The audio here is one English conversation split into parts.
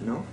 No?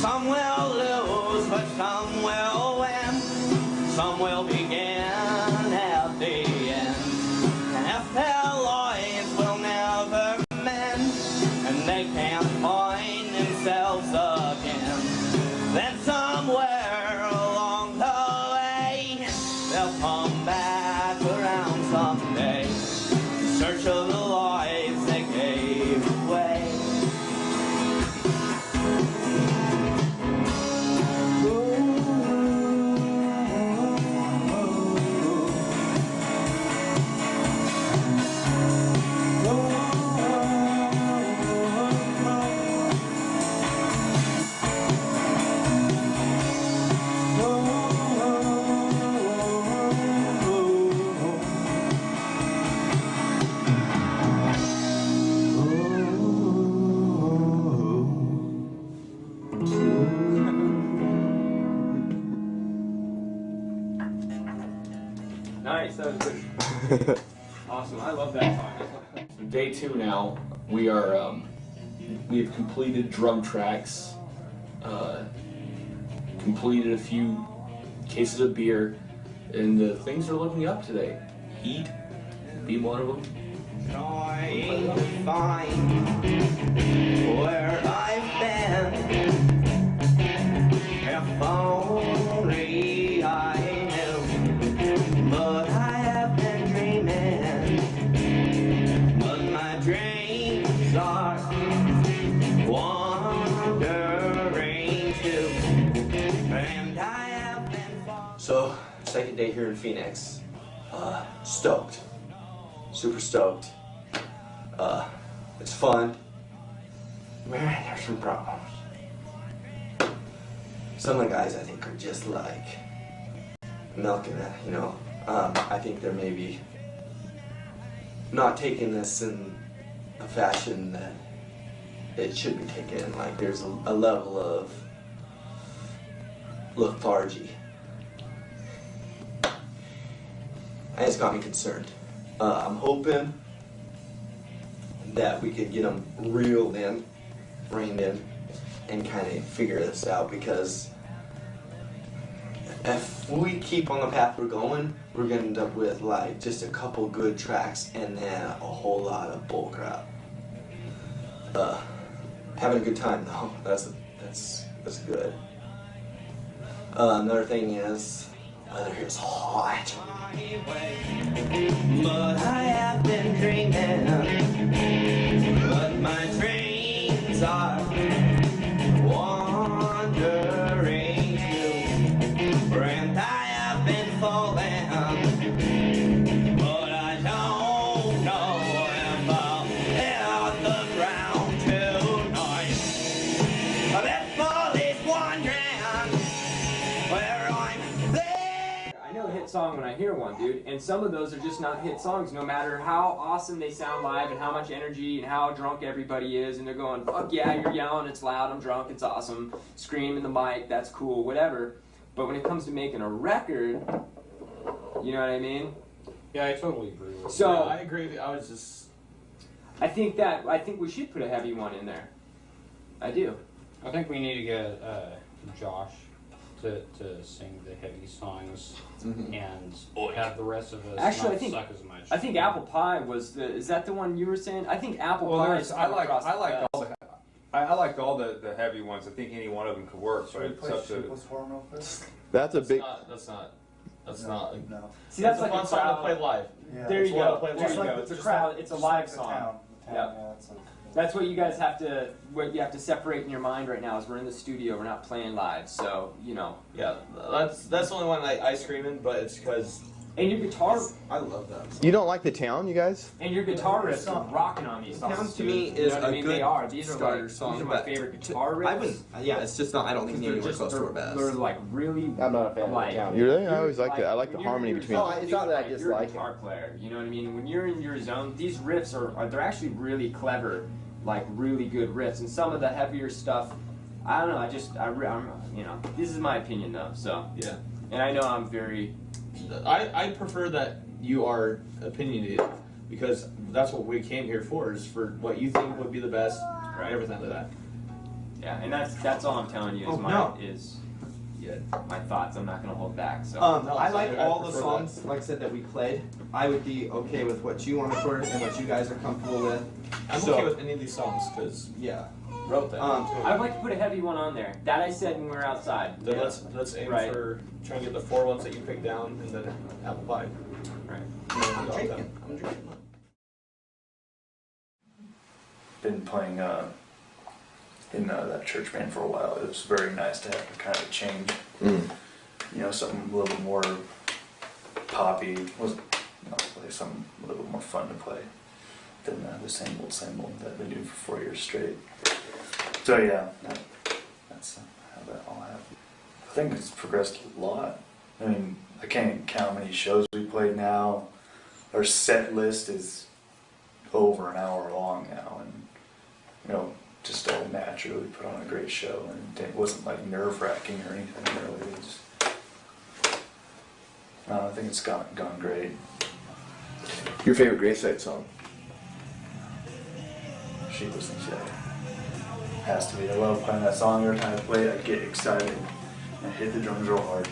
Some will lose, but some will win. Some will begin at the end. And if their lives will never mend, and they can't find themselves again, then somewhere along the way, they'll come back around someday, in search of the lives they gave away. Nice, that was good. Awesome, I love that song. Day 2 now. We are we've completed drum tracks, completed a few cases of beer, and things are looking up today. Heat being one of them. Trying to find where I've been. If only I knew, but I have been dreaming. But my dreams are wandering too, and I have been falling. So, second day here in Phoenix. Stoked. Super stoked. It's fun. Man, there's some problems. some of the guys I think are just like milking it, you know. I think they're maybe not taking this in a fashion that it should be taken. Like there's a level of lethargy. And it's got me concerned. I'm hoping that we could get them reined in, and kind of figure this out, because if we keep on the path we're going, we're gonna end up with like just a couple good tracks and then a whole lot of bull crap. Having a good time though, that's good. Another thing is, weather here is hot. But I have been dreaming, but my dreams are wandering too, and I have been falling, but I don't know if I'll hit the ground tonight. That ball is wandering where I'm there. I know a hit song when I hear one, dude, and some of those are just not hit songs, no matter how awesome they sound live and how much energy and how drunk everybody is, and they're going, fuck yeah, you're yelling, it's loud, I'm drunk, it's awesome, scream in the mic, that's cool, whatever. But when it comes to making a record, you know what I mean? Yeah, I totally agree with So, Yeah, I agree. I was just. I think we should put a heavy one in there. I do. I think we need to get Josh to sing the heavy songs and have the rest of us Actually, not I think suck as much. I think Apple Pie was the. Is that the one you were saying? I think Apple Pie. Is I like across the all best. the I like all the heavy ones. I think any one of them could work, but it's up to. That's a big. That's not. No. See, that's It's like a fun a song to crowd. play live. Yeah. There you It's one to go. play There live. you go. It's a crowd. It's a live the song. town. Yep. Yeah, it's like, That's what you guys have to. What you have to separate in your mind right now is we're in the studio. We're not playing live. So you know. Yeah, that's the only one I scream in, but it's because And your guitar. I love that. You don't like the town, you guys? And your guitar riffs are rocking on these songs. Sounds to dude. me You is know what I a mean? good They are. These are starter like song, these are my but favorite guitar riffs. I wouldn't. Yeah, it's just not. I don't think They're anywhere just close to our they're best. like really. I'm not a fan like, of the town. You really? I always liked it. I like the when you're harmony in your between. zone, It's not that I dude, dislike you're a it. guitar player. You know what I mean? When you're in your zone, these riffs they're actually really clever, like really good riffs. And some of the heavier stuff, I don't know. I'm you know, this is my opinion though. So Yeah. and I know I'm very. I prefer that you are opinionated, because that's what we came here for, is for what you think would be the best, right? Everything like that. Yeah, and that's all I'm telling you is my thoughts. I'm not gonna hold back. So No, I like I all the prefer songs, like I said, that we played. I would be okay with what you want to record and what you guys are comfortable with. I'm So- okay with any of these songs because Yeah. wrote them. I'd like to put a heavy one on there. That I said when we were outside. Then let's aim Right. for trying to get the 4 ones that you picked down, and then apple pie. Right. I'm drinking. Been playing in that church band for a while. It was very nice to have a kind of change. You know, something a little bit more poppy. Wasn't play something a little bit more fun to play than the same old that I've been doing for 4 years straight. So yeah, that's how that all happened. I think it's progressed a lot. I mean, I can't even count how many shows we played now. Our set list is over an hour long now, and you know, just all naturally put on a great show, and it wasn't like nerve-wracking or anything really. It was, I think it's gone great. Your favorite Greyside song? She listens to it. Has to be. I love playing that song. Every time I play it, I get excited and I hit the drums real hard.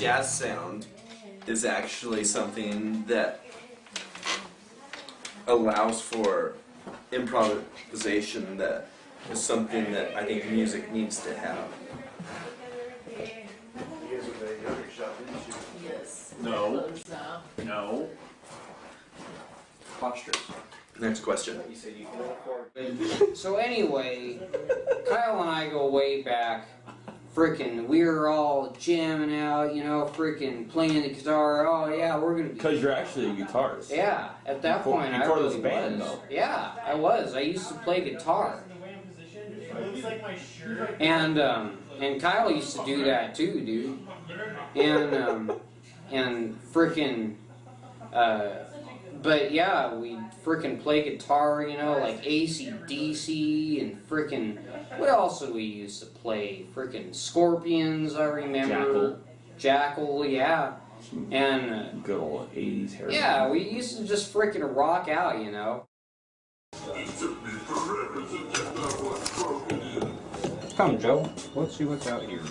jazz sound is actually something that allows for improvisation, that is something that I think music needs to have. No. No. Postures. Next question. So anyway, Kyle and I go way back. Frickin', we were all jamming out, you know, frickin' playing the guitar. Oh yeah, we're gonna be. Because you're actually a guitarist. Yeah, at that point I before really this band, was. though. Yeah, I was. I used to play guitar. And Kyle used to do that too, dude. And frickin', but yeah, we frickin' play guitar, you know, like AC/DC and frickin', what else did we used to play? Frickin' Scorpions, I remember. Jackal, yeah. And good old 80s hair. yeah, we used to just frickin' rock out, you know. Come, Joe. Let's see what's out here.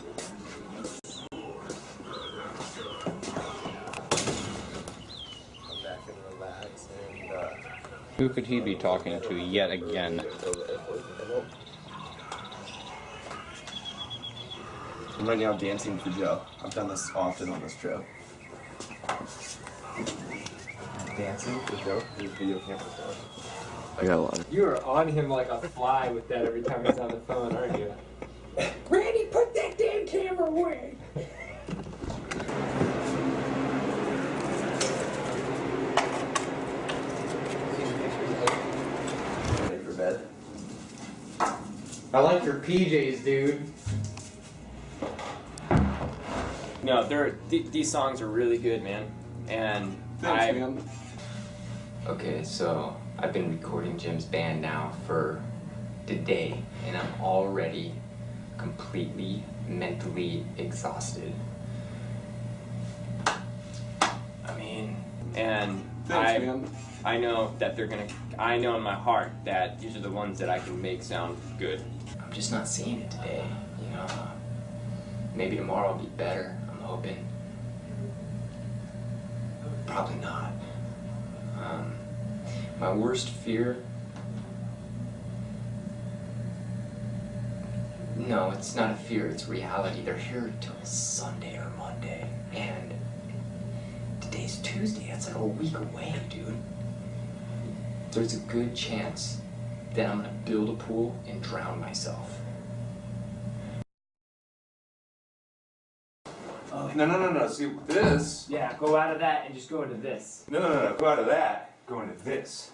Who could he be talking to yet again? I'm right now dancing for Joe. I've done this often on this trip. Dancing for Joe? His video camera stuff. I got a lot. You are on him like a fly with that every time he's on the phone, aren't you? Randy, put that damn camera away! Ready for bed? I like your PJs, dude. No, these songs are really good, man. And Thanks, man. Okay, so I've been recording Jim's band now for today, and I'm already completely mentally exhausted. I mean, and Thanks, man. I know that I know in my heart that these are the ones that I can make sound good. I'm just not seeing it today, you know. Maybe tomorrow will be better, I'm hoping. Probably not. My worst fear... No, it's not a fear, it's reality. They're here till Sunday or Monday, and today's Tuesday. That's like a week away, dude. There's a good chance that I'm gonna build a pool and drown myself. No. See, this. Yeah, go out of that and just go into this. No. Go out of that. Go into this.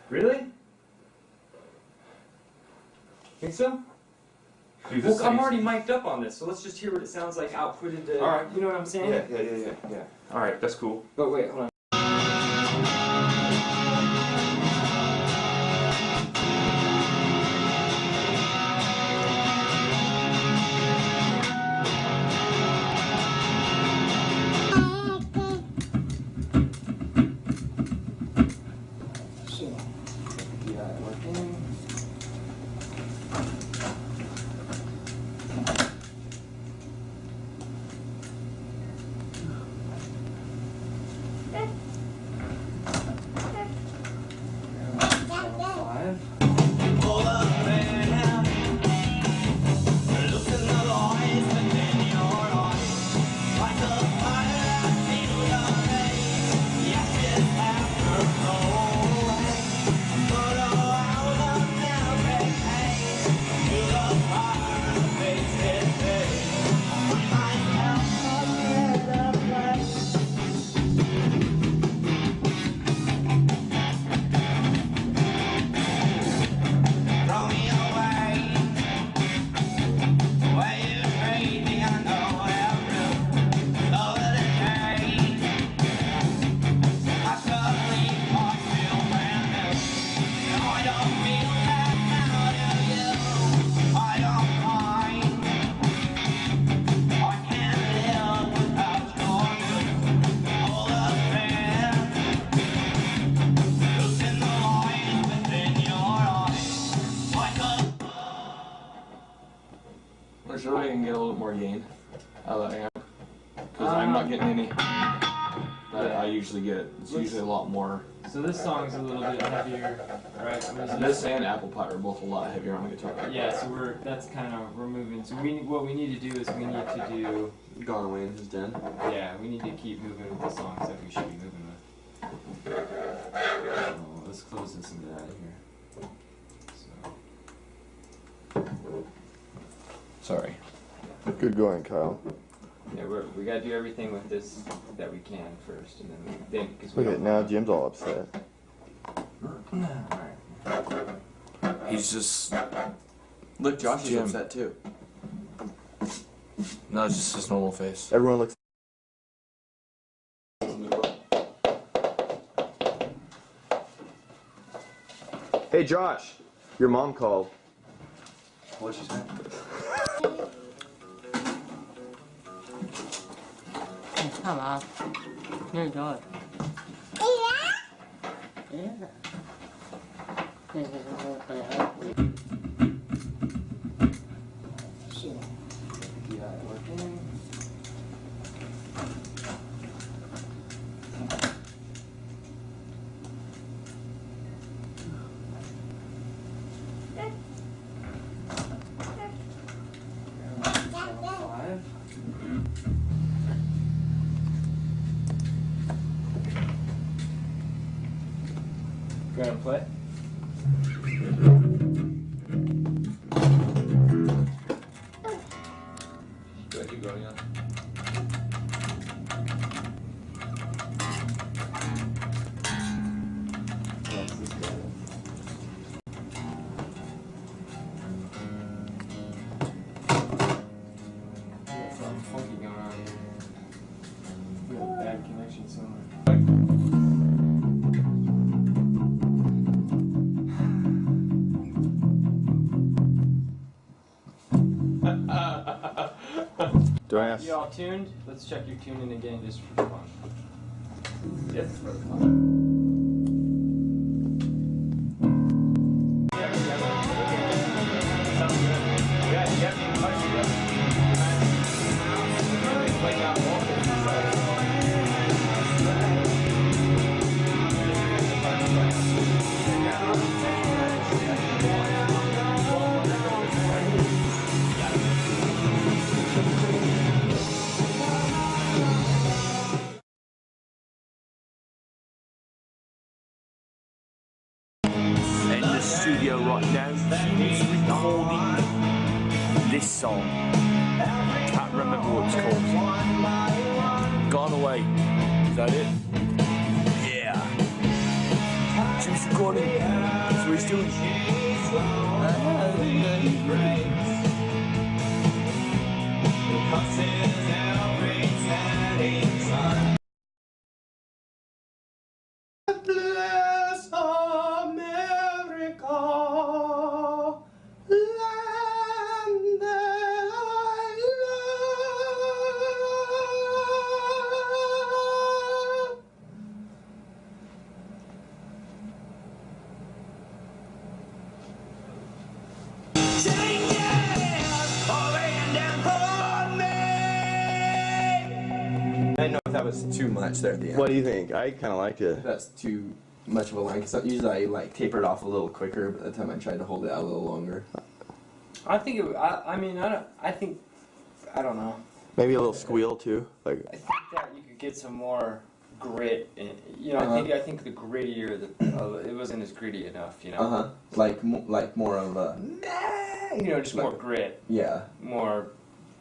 Really? Think so? Dude, Well, this I'm thing's- already mic'd up on this, so let's just hear what it sounds like output into. All right. You know what I'm saying? Yeah. All right, that's cool. But wait, hold on. usually get. It's usually a lot more. So this song's a little bit heavier, right? This and Apple Pie are both a lot heavier on the guitar. Yeah, so we're moving. So what we need to do is we need to do. Gone Away in His Den. Yeah, we need to keep moving with the songs that we should be moving with. Oh, let's close this and get out of here. So. Sorry. Good going, Kyle. Yeah, we gotta do everything with this that we can first, and then we think. Cause Look at now, Jim's all upset. He's just. Look, Josh is upset too. No, it's just his normal face. Everyone looks. Hey, Josh, your mom called. What'd she say? Hello. You're good. Yeah. So, yeah, working. Go ahead and play. Do I keep going on? Something funky going on here. We have a bad connection somewhere. Do I ask? You all tuned? Let's check your tuning again just for fun. Yes, for fun. In the studio right now, he's recording this song. Can't remember what it's called. Gone Away. Is that it? Yeah. Jim's recording. That's what he's doing. Bless America, land that I love. I didn't know if that was too much there at the end. What do you think? I kind of liked it. That's too much of a line. Cause usually I like tapered off a little quicker, but that time I tried to hold it out a little longer. I think it. I mean, I think. I don't know. Maybe a little squeal too. Like. I think that you could get some more grit. In, you know, I think the grittier it wasn't as gritty enough. You know. Like more of a. You know, just more grit. Yeah. More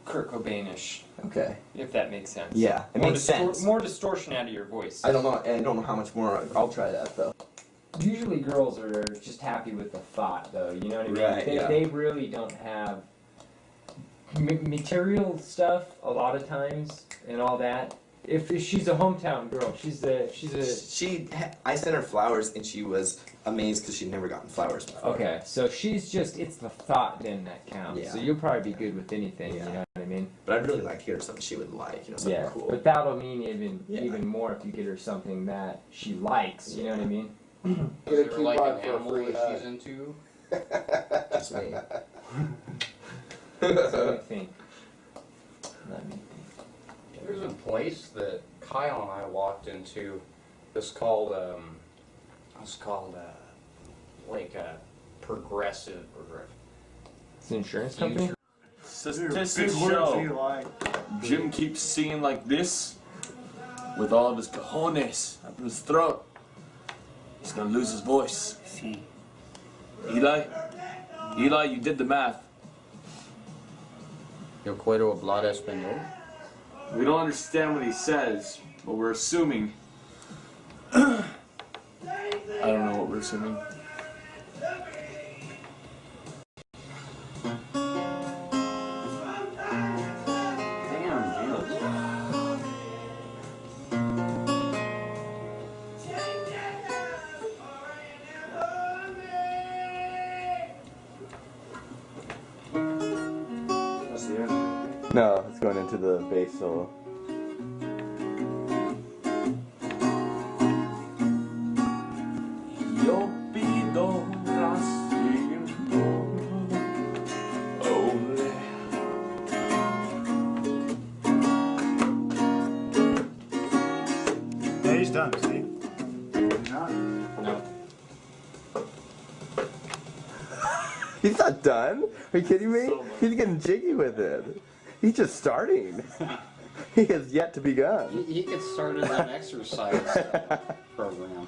Kurt Cobain-ish. Okay. If that makes sense. Yeah, it makes sense. More distortion out of your voice. I don't know how much more. I'll try that though. Usually girls are just happy with the thought, though. You know what I mean? Right, They really don't have material stuff a lot of times and all that. If she's a hometown girl, I sent her flowers and she was amazed because she'd never gotten flowers before. Okay, so it's the thought then that counts. Yeah. So you'll probably be good with anything, Yeah. you know what I mean? But I'd really like to get her something she would like, something cool. But that'll mean even more if you get her something that she likes, you know what I mean? Is there like an animal that she's into? Just me. Let me think. There's a place that Kyle and I walked into It's called like a progressive. It's an insurance company? Statistics show Jim keeps singing like this with all of his cojones up in his throat. He's gonna lose his voice. See? Eli, you did the math. Yo quiero hablar español. We don't understand what he says, but we're assuming. I don't know what we're assuming. No, it's going into the bass solo. Yo pido haciendo ole. Yeah, he's done, see? No. He's not done. Are you kidding me? He's getting jiggy with it. He's just starting. He has yet to begun. He gets started on exercise program.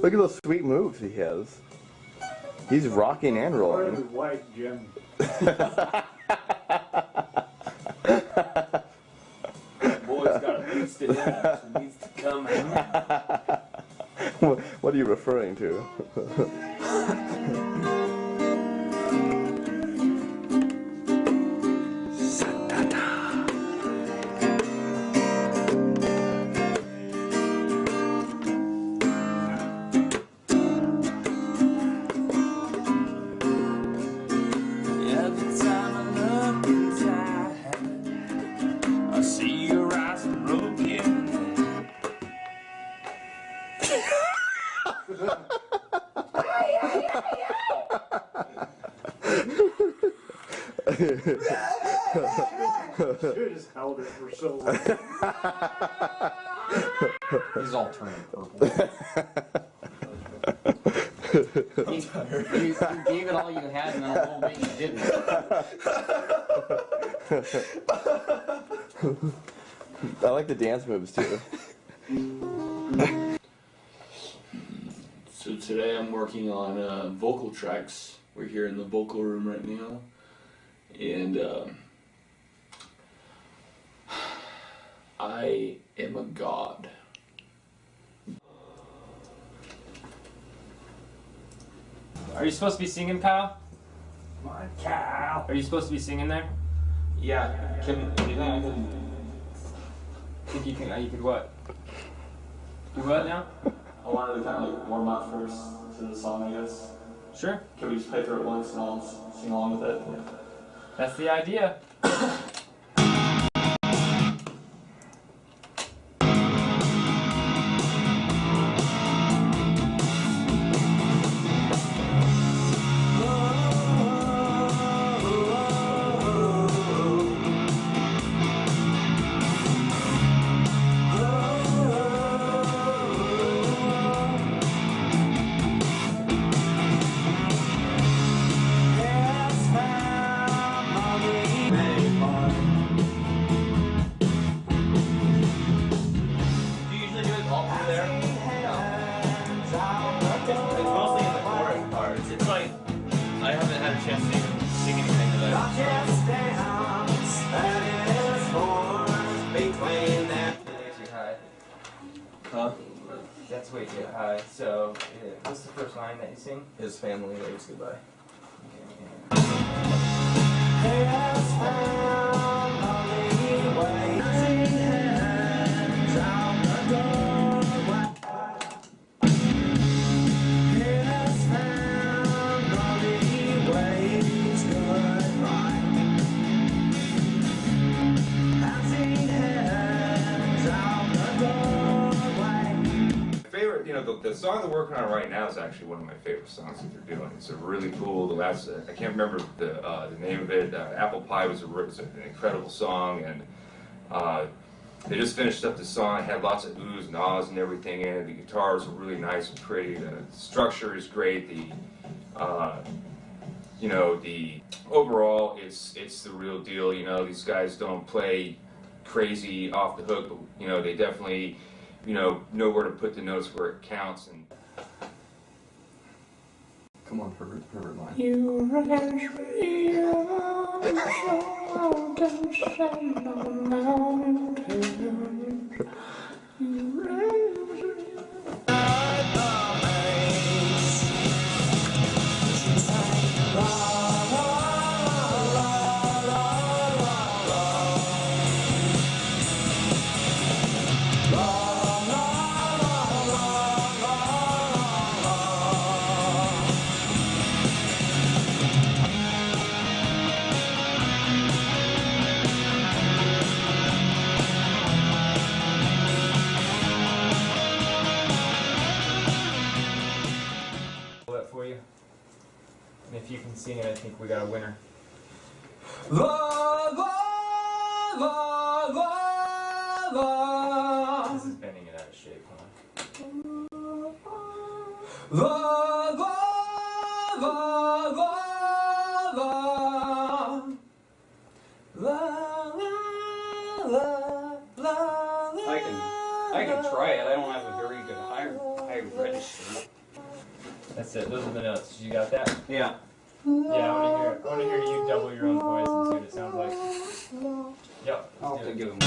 Look at those sweet moves he has. He's rocking and rolling. White Jim. Boy's got a beast in him, so he needs to come out. What are you referring to? Every time I look inside, I see your eyes broken. Should just held it for so long. He's all turning purple. You gave it all you had, and then a little bit you didn't. I like the dance moves too. So today I'm working on vocal tracks. We're here in the vocal room right now, and I am a god. Are you supposed to be singing, pal? My cow. Are you supposed to be singing there? Yeah, do you think I can? Think you can? You could what? Do what now? I wanted to kind of like warm up first to the song, I guess. Sure. Can we just play through it once and I'll sing along with it? Yeah. That's the idea. Huh? That's way too high. So, what's the first line that you sing? His family waves goodbye. The song they're working on right now is actually one of my favorite songs that they're doing. It's a really cool. The last I can't remember the name of it. Apple Pie was an incredible song, and They just finished up the song. It had lots of oohs and ahs and everything in it. The guitars are really nice and pretty. The structure is great. You know, the overall, it's the real deal. You know, these guys don't play crazy off the hook, but you know, they definitely, you know where to put the notes where it counts. And Come on, pervert line. You raise me up so I can stand on the mountain. You raise me at the base. She's like, la la la la la la. La la la la la la. That for you. And if you can sing it, I think we got a winner. La la la la la. This is bending it out of shape, huh? La la la la la. La la la la. I can try it. I don't have a very good high register. That's it. Those are the notes. You got that? Yeah. Yeah, I want to hear you double your own voice and see what it sounds like. Yep. I'll have to give him.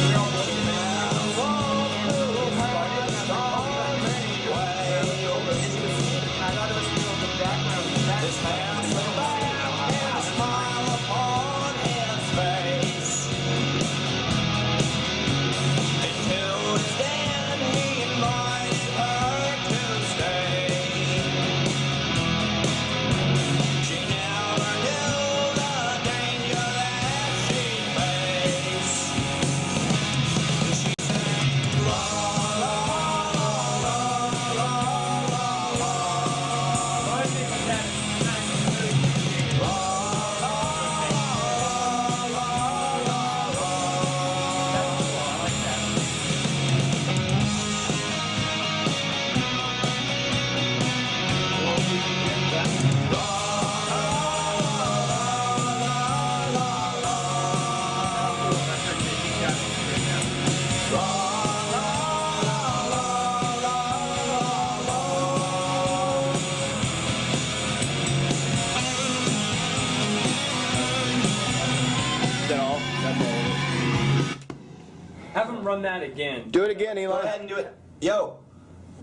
Have him run that again. Do it again, Eli. Go ahead and do it. Yo.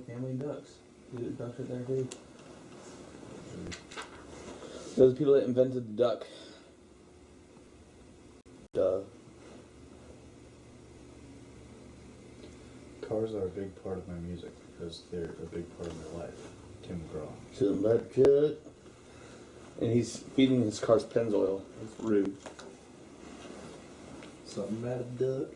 Family ducks. Ducks right there, dude. Those are the people that invented the duck. Duh. Cars are a big part of my music because they're a big part of my life. Tim McGraw. Shouldn't let Chuck. And he's feeding his car's Pennzoil. That's rude. Something about a duck.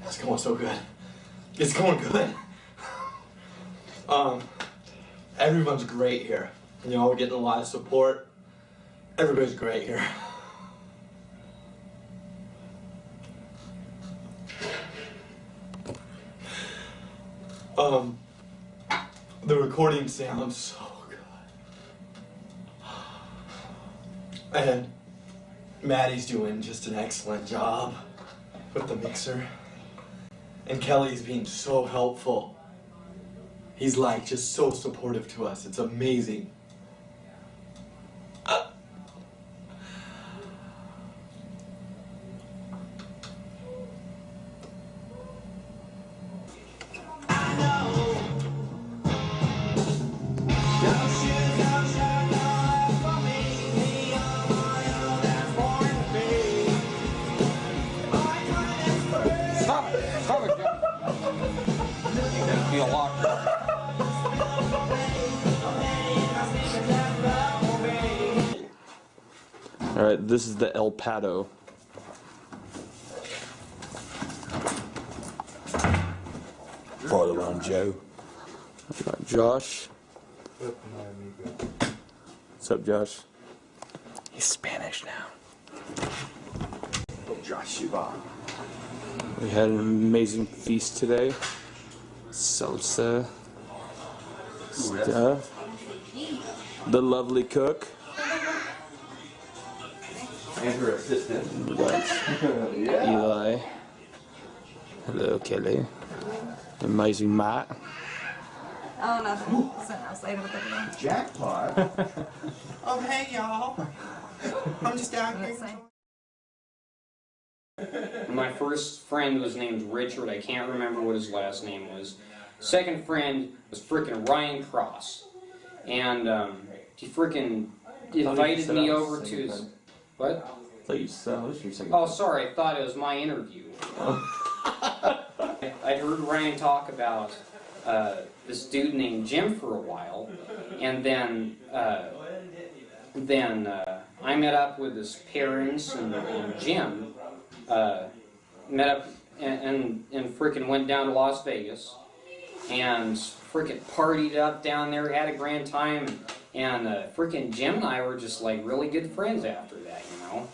It's going so good. It's going good. Everyone's great here. You know, we're getting a lot of support. Everybody's great here. The recording sounds so good. And Maddie's doing just an excellent job with the mixer. And Kelly's being so helpful. He's like just so supportive to us. It's amazing. Alright, this is the El Pato. Follow on Joe. I got Josh. What's up, Josh? He's Spanish now. Oh, Joshua. We had an amazing feast today. Salsa stuff. The lovely cook. And her assistant. We got Eli. Hello, Kelly. Amazing Matt. Oh, nothing. Something else later with everything. Jackpot. Oh, hey, y'all. I'm just down here. My first friend was named Richard. I can't remember what his last name was. Second friend was frickin' Ryan Cross. And he frickin' invited me over to his... What? I thought you said that was your second. Oh, sorry. I thought it was my interview. I heard Ryan talk about this dude named Jim for a while. And then I met up with his parents and Jim. Met up and frickin' went down to Las Vegas and frickin' partied up down there, had a grand time, and frickin' Jim and I were just like really good friends after that, you know.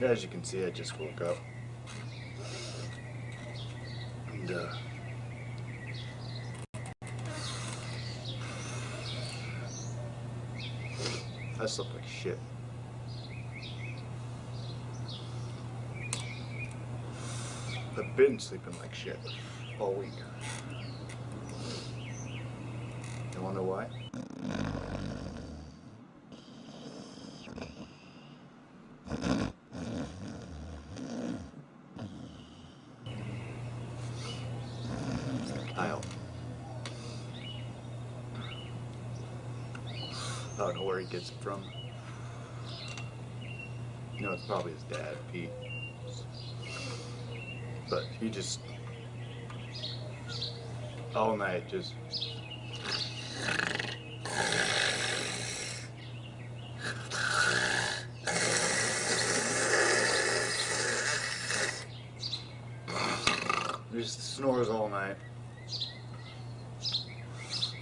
As you can see, I just woke up. And, I slept like shit. I've been sleeping like shit all week. You wanna know why? Kyle. I don't know where he gets it from. You know, it's probably his dad, Pete. But he just, all night, just snores all night.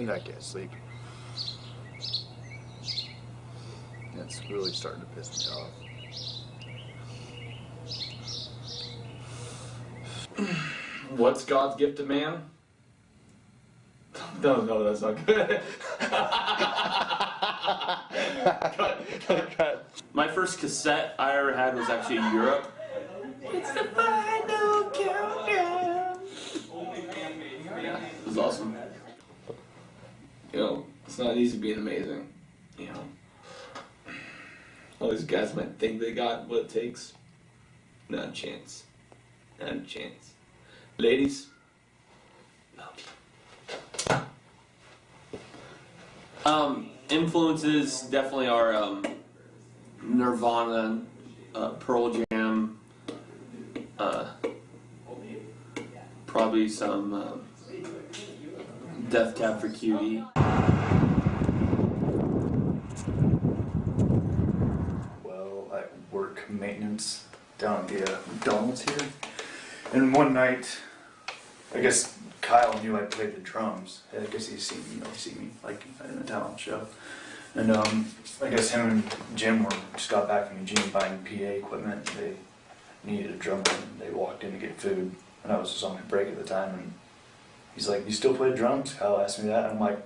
And I can't sleep. It's really starting to piss me off. What's God's gift to man? No, that's not good. Cut. My first cassette I ever had was actually in Europe. It's the final countdown. Yeah, it was awesome. You know, it's not easy being amazing. You know, all these guys might think they got what it takes. Not a chance. Not a chance. Ladies, love you. Influences definitely are Nirvana, Pearl Jam, probably some Death Cab for Cutie. Well, I work maintenance down at the McDonald's here, and one night, I guess Kyle knew I played the drums. I guess he's seen me like in a talent show. And I guess him and Jim just got back from Eugene buying PA equipment. They needed a drummer, and they walked in to get food. And I was just on my break at the time, and he's like, "You still play drums?" Kyle asked me that, and I'm like,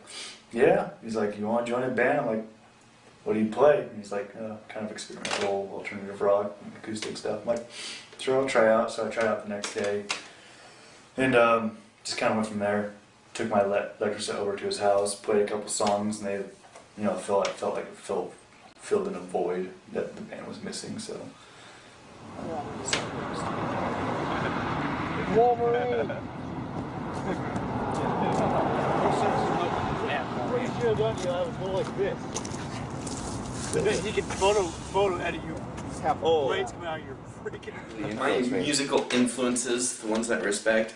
"Yeah." He's like, "You want to join a band?" I'm like, "What do you play?" And he's like, "Kind of experimental, alternative rock, acoustic stuff." I'm like, "Sure, I'll try out." So I tried out the next day. And just kind of went from there. Took my electric set over to his house, played a couple songs, and they, felt like it filled in a void that the band was missing. So. Wolverine. should have done, I would go like this. And then he can photo edit you. Just have blades coming out of your freaking. My musical influences, the ones that I respect,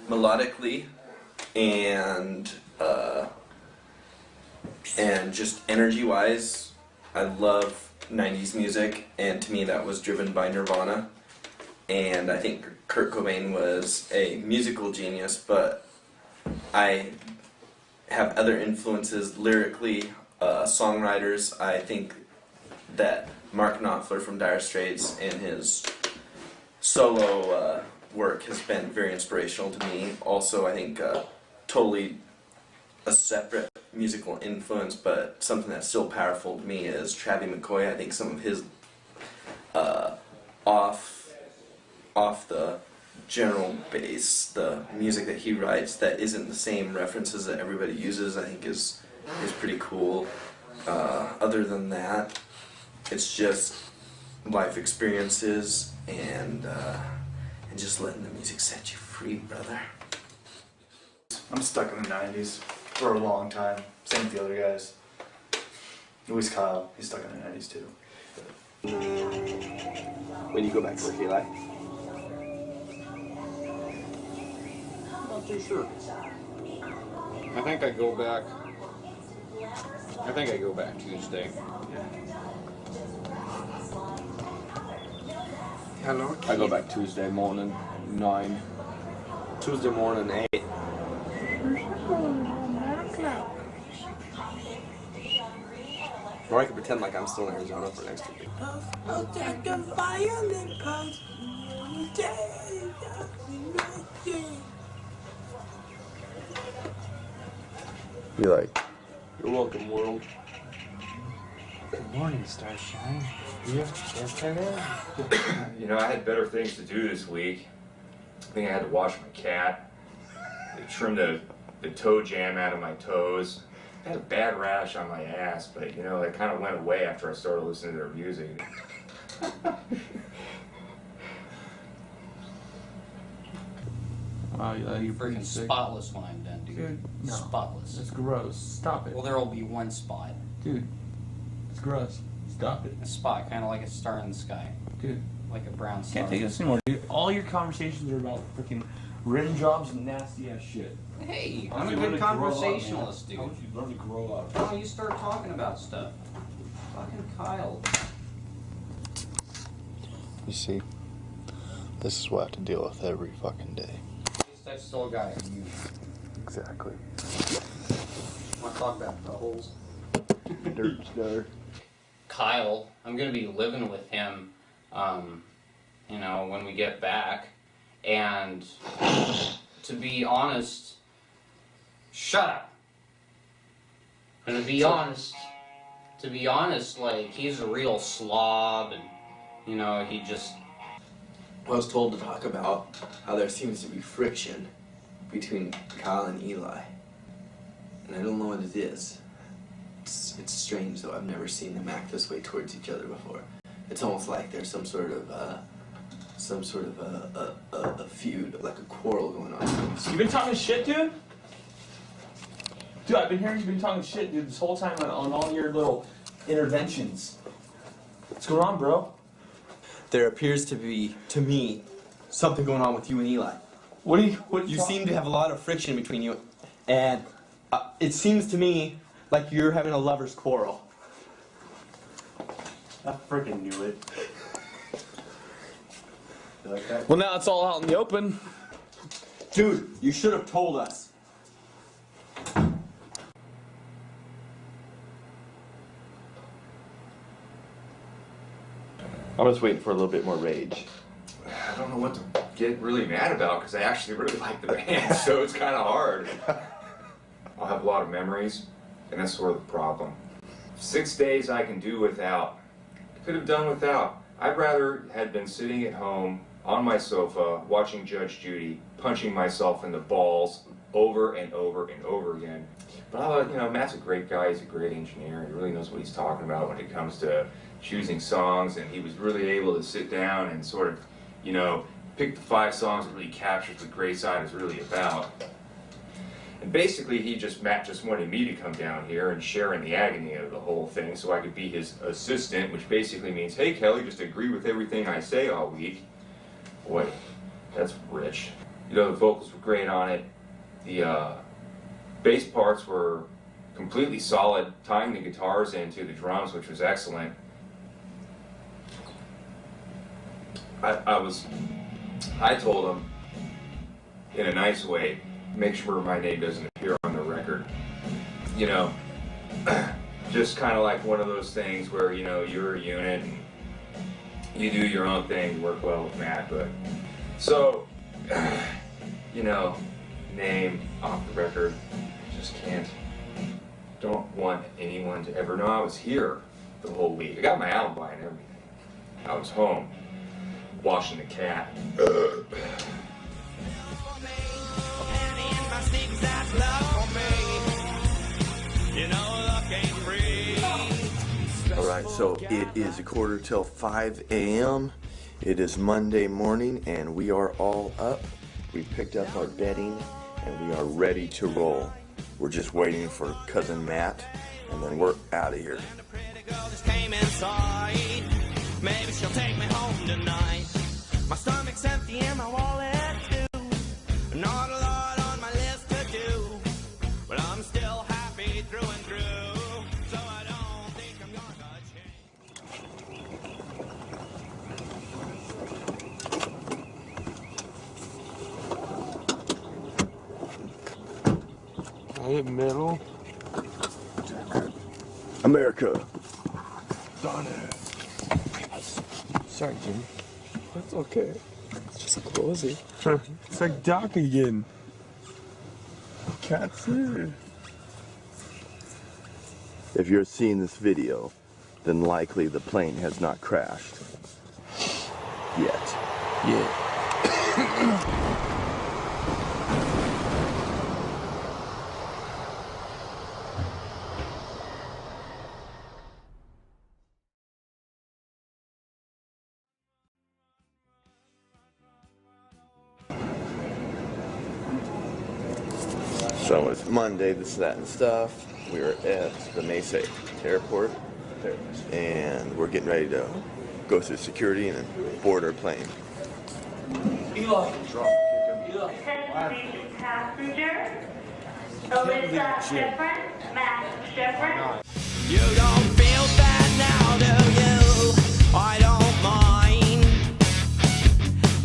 melodically, and just energy-wise, I love 90s music, and to me that was driven by Nirvana. And I think Kurt Cobain was a musical genius, but I have other influences lyrically, songwriters. I think that Mark Knopfler from Dire Straits and his solo work has been very inspirational to me. Also, I think totally a separate musical influence, but something that's still powerful to me is Travie McCoy. I think some of his off the general base, the music that he writes that isn't the same references that everybody uses, I think is pretty cool. Other than that, it's just life experiences and just letting the music set you free, brother. I'm stuck in the 90s for a long time. Same with the other guys. Luis Kyle, he's stuck in the 90s too. When you go back to work, Eli? Not too sure. I think I go back Tuesday. Hello, I go back Tuesday morning, 9. Tuesday morning, 8. Or I can pretend like I'm still in Arizona for next week. Be like, You're welcome, world. Good morning, Starshine. You know, I had better things to do this week. I think I had to wash my cat. They trimmed the toe jam out of my toes. I had a bad rash on my ass, but you know, that kind of went away after I started listening to their music. Wow, you're Freaking spotless when I'm done, dude. No. Spotless. It's gross. Stop it. Well, there'll be one spot. Dude, it's gross. Stop it. A spot, kind of like a star in the sky. Dude. Like a brown star. Can't take this anymore, dude. All your conversations are about freaking rim jobs and nasty ass shit. Hey, How I'm a would you good learn to grow up, conversationalist, man? dude. How would you learn to grow up? Why don't you start talking about stuff? Fucking Kyle. You see, this is what I have to deal with every fucking day. At least I still got you. Exactly. Want to talk about buttholes? Dirt's dirt. Kyle, I'm gonna be living with him, you know, when we get back. And to be honest, shut up. And to be honest, like, he's a real slob, and you know, he just. I was told to talk about how there seems to be friction between Kyle and Eli, and I don't know what it is. It's strange though. I've never seen them act this way towards each other before. It's almost like there's some sort of a feud, like a quarrel going on. You been talking shit, dude? Dude, I've been hearing you've been talking shit, dude, this whole time on all your little interventions. What's going on, bro? There appears to be, to me, something going on with you and Eli. You seem to have a lot of friction between you, and it seems to me like you're having a lover's quarrel. I freaking knew it. You like that? Well, now it's all out in the open. Dude, you should have told us. I'm just waiting for a little bit more rage. I don't know what to get really mad about because I actually really like the band, so it's kind of hard. I'll have a lot of memories, and that's sort of the problem. 6 days I can do without. Could have done without. I'd rather had been sitting at home on my sofa watching Judge Judy, punching myself in the balls over and over and over again. But you know, Matt's a great guy. He's a great engineer. He really knows what he's talking about when it comes to choosing songs, and he was really able to sit down and sort of, you know, pick the 5 songs that really captures what Greyside is really about. And basically, Matt just wanted me to come down here and share in the agony of the whole thing so I could be his assistant, which basically means, hey, Kelly, just agree with everything I say all week. Boy, that's rich. You know, the vocals were great on it. The bass parts were completely solid, tying the guitars into the drums, which was excellent. I told him, in a nice way, make sure my name doesn't appear on the record. You know, just kind of like one of those things where, you know, you're a unit and you do your own thing, work well with Matt, but so, you know, name off the record, just can't. Don't want anyone to ever know I was here the whole week. I got my alibi and everything. I was home, washing the cat. Alright, so it is 5:15 a.m. It is Monday morning and we are all up. We picked up our bedding and we are ready to roll. We're just waiting for cousin Matt and then we're out of here. Maybe she'll take me home tonight. My stomach's empty and my wallet too. Not a lot on my list to do, but I'm still happy through and through. So I don't think I'm gonna Hey, middle. America. Donna. Sorry, Jimmy. That's okay. It's just cozy. It's like Doc again. Can't see. If you're seeing this video, then likely the plane has not crashed. Yet. Yeah. So it's Monday, this, that, and stuff. We're at the Mesa Airport, and we're getting ready to go through security and then board our plane. Eli. Passenger. Alyssa Schifrin. Matt Schifrin. You don't feel bad now, do you? I don't mind.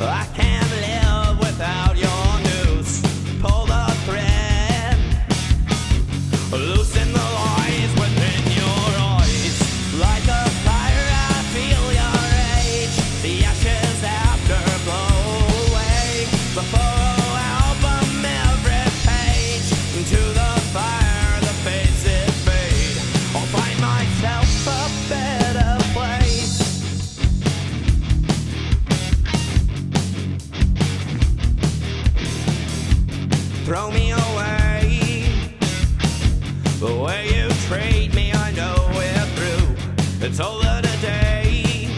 I can't live without your news. Pull the thread. Loosen the lies within your eyes. Like a fire, I feel your rage. The ashes after blow away. The photo album, every page. To the fire, the faces fade. I'll find myself a better place. Throw me away. The way you treat me, I know we're through. It's over today.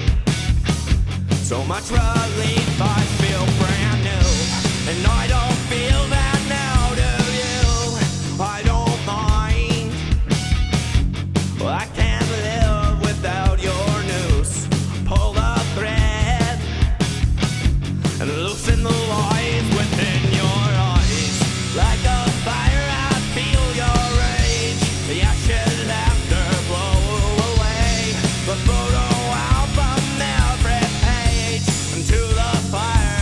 So much relief, I feel brand new. And I don't feel that now, do you? I don't mind. Well, I can't live without your news. Pull the thread and loosen the lies within your eyes. Like a fire, I feel your rage. The ashes after blow away. The photo album, every page. And to the fire.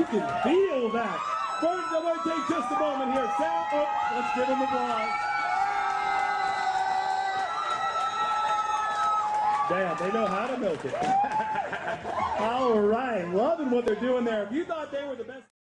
can feel that. First, I'm going to take just a moment here. Sam, oh, let's give him applause. Damn, they know how to milk it. All right, loving what they're doing there. If you thought they were the best.